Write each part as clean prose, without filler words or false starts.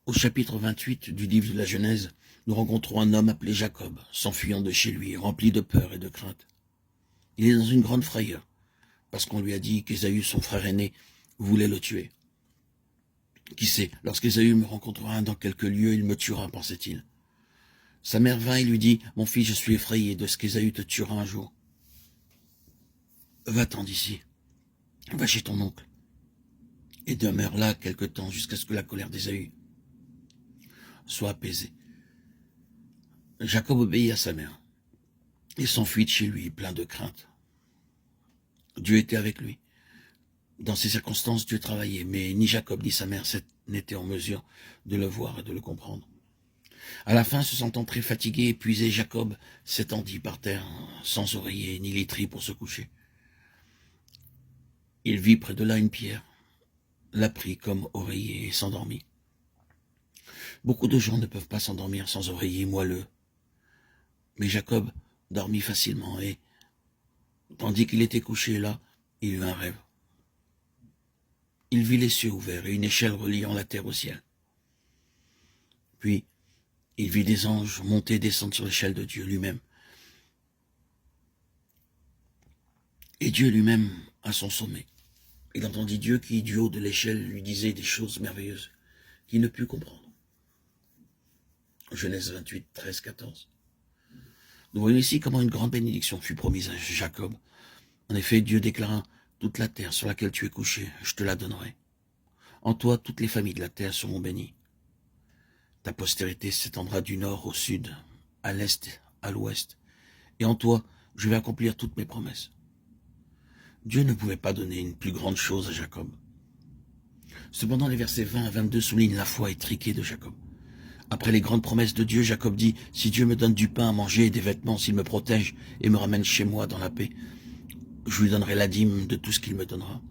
Au chapitre 28 du livre de la Genèse, nous rencontrons un homme appelé Jacob, s'enfuyant de chez lui, rempli de peur et de crainte. Il est dans une grande frayeur, parce qu'on lui a dit qu'Ésaü, son frère aîné, voulait le tuer. Qui sait, lorsqu'Ésaü me rencontrera dans quelque lieu, il me tuera, pensait-il. Sa mère vint et lui dit, « Mon fils, je suis effrayé de ce qu'Ésaü te tuera un jour. Va-t'en d'ici, va chez ton oncle, et demeure là quelque temps jusqu'à ce que la colère d'Ésaü soit apaisée. » Jacob obéit à sa mère et s'enfuit de chez lui, plein de crainte. Dieu était avec lui. Dans ces circonstances, Dieu travaillait, mais ni Jacob ni sa mère n'étaient en mesure de le voir et de le comprendre. À la fin, se sentant très fatigué, épuisé, Jacob s'étendit par terre, sans oreiller ni literie pour se coucher. Il vit près de là une pierre, la prit comme oreiller et s'endormit. Beaucoup de gens ne peuvent pas s'endormir sans oreiller moelleux. Mais Jacob dormit facilement et, tandis qu'il était couché là, il eut un rêve. Il vit les cieux ouverts et une échelle reliant la terre au ciel. Puis, il vit des anges monter et descendre sur l'échelle de Dieu lui-même. Et Dieu lui-même à son sommet. Il entendit Dieu qui, du haut de l'échelle, lui disait des choses merveilleuses qu'il ne put comprendre. Genèse 28, 13, 14. Nous voyons ici comment une grande bénédiction fut promise à Jacob. En effet, Dieu déclara, « Toute la terre sur laquelle tu es couché, je te la donnerai. En toi, toutes les familles de la terre seront bénies. Ta postérité s'étendra du nord au sud, à l'est, à l'ouest. Et en toi, je vais accomplir toutes mes promesses. » Dieu ne pouvait pas donner une plus grande chose à Jacob. Cependant, les versets 20 à 22 soulignent la foi étriquée de Jacob. Après les grandes promesses de Dieu, Jacob dit, « Si Dieu me donne du pain à manger et des vêtements, s'il me protège et me ramène chez moi dans la paix, je lui donnerai la dîme de tout ce qu'il me donnera. »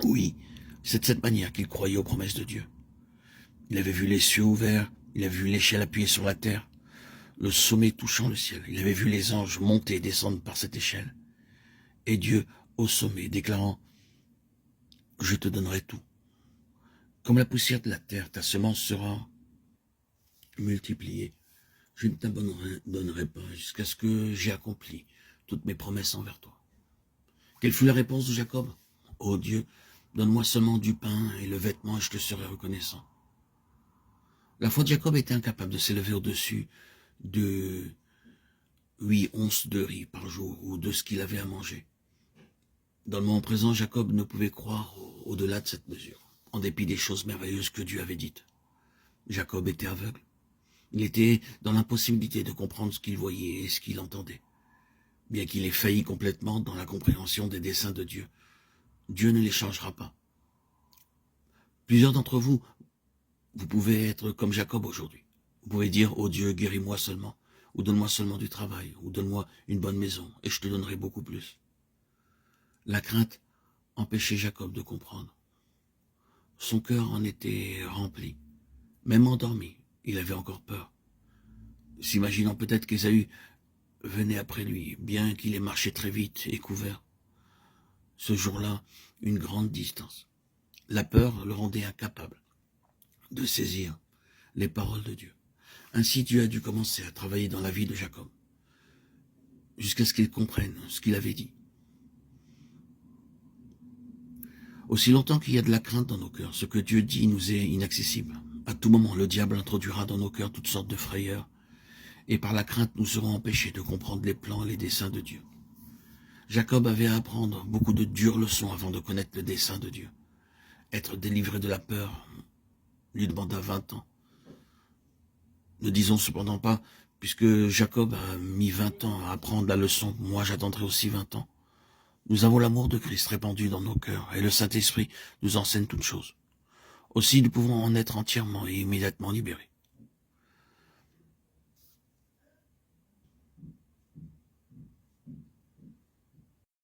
Oui, c'est de cette manière qu'il croyait aux promesses de Dieu. Il avait vu les cieux ouverts, il avait vu l'échelle appuyée sur la terre, le sommet touchant le ciel. Il avait vu les anges monter et descendre par cette échelle. Et Dieu au sommet, déclarant, « Je te donnerai tout. Comme la poussière de la terre, ta semence sera multipliée. Je ne t'abandonnerai pas jusqu'à ce que j'ai accompli toutes mes promesses envers toi. » Quelle fut la réponse de Jacob? « Ô Dieu, donne-moi seulement du pain et le vêtement et je te serai reconnaissant. » La foi de Jacob était incapable de s'élever au-dessus de 8 onces de riz par jour ou de ce qu'il avait à manger. Dans le moment présent, Jacob ne pouvait croire au-delà de cette mesure, en dépit des choses merveilleuses que Dieu avait dites. Jacob était aveugle. Il était dans l'impossibilité de comprendre ce qu'il voyait et ce qu'il entendait. Bien qu'il ait failli complètement dans la compréhension des desseins de Dieu, Dieu ne les changera pas. Plusieurs d'entre vous, vous pouvez être comme Jacob aujourd'hui. Vous pouvez dire, « Oh Dieu, guéris-moi seulement, ou donne-moi seulement du travail, ou donne-moi une bonne maison, et je te donnerai beaucoup plus. » La crainte empêchait Jacob de comprendre. Son cœur en était rempli. Même endormi, il avait encore peur. S'imaginant peut-être qu'Ésaü venait après lui, bien qu'il ait marché très vite et couvert. Ce jour-là, une grande distance. La peur le rendait incapable de saisir les paroles de Dieu. Ainsi, Dieu a dû commencer à travailler dans la vie de Jacob, jusqu'à ce qu'il comprenne ce qu'il avait dit. Aussi longtemps qu'il y a de la crainte dans nos cœurs, ce que Dieu dit nous est inaccessible. À tout moment, le diable introduira dans nos cœurs toutes sortes de frayeurs, et par la crainte, nous serons empêchés de comprendre les plans et les desseins de Dieu. Jacob avait à apprendre beaucoup de dures leçons avant de connaître le dessein de Dieu. Être délivré de la peur lui demanda 20 ans. Ne disons cependant pas, puisque Jacob a mis 20 ans à apprendre la leçon, moi j'attendrai aussi 20 ans. Nous avons l'amour de Christ répandu dans nos cœurs, et le Saint-Esprit nous enseigne toutes choses. Aussi nous pouvons en être entièrement et immédiatement libérés.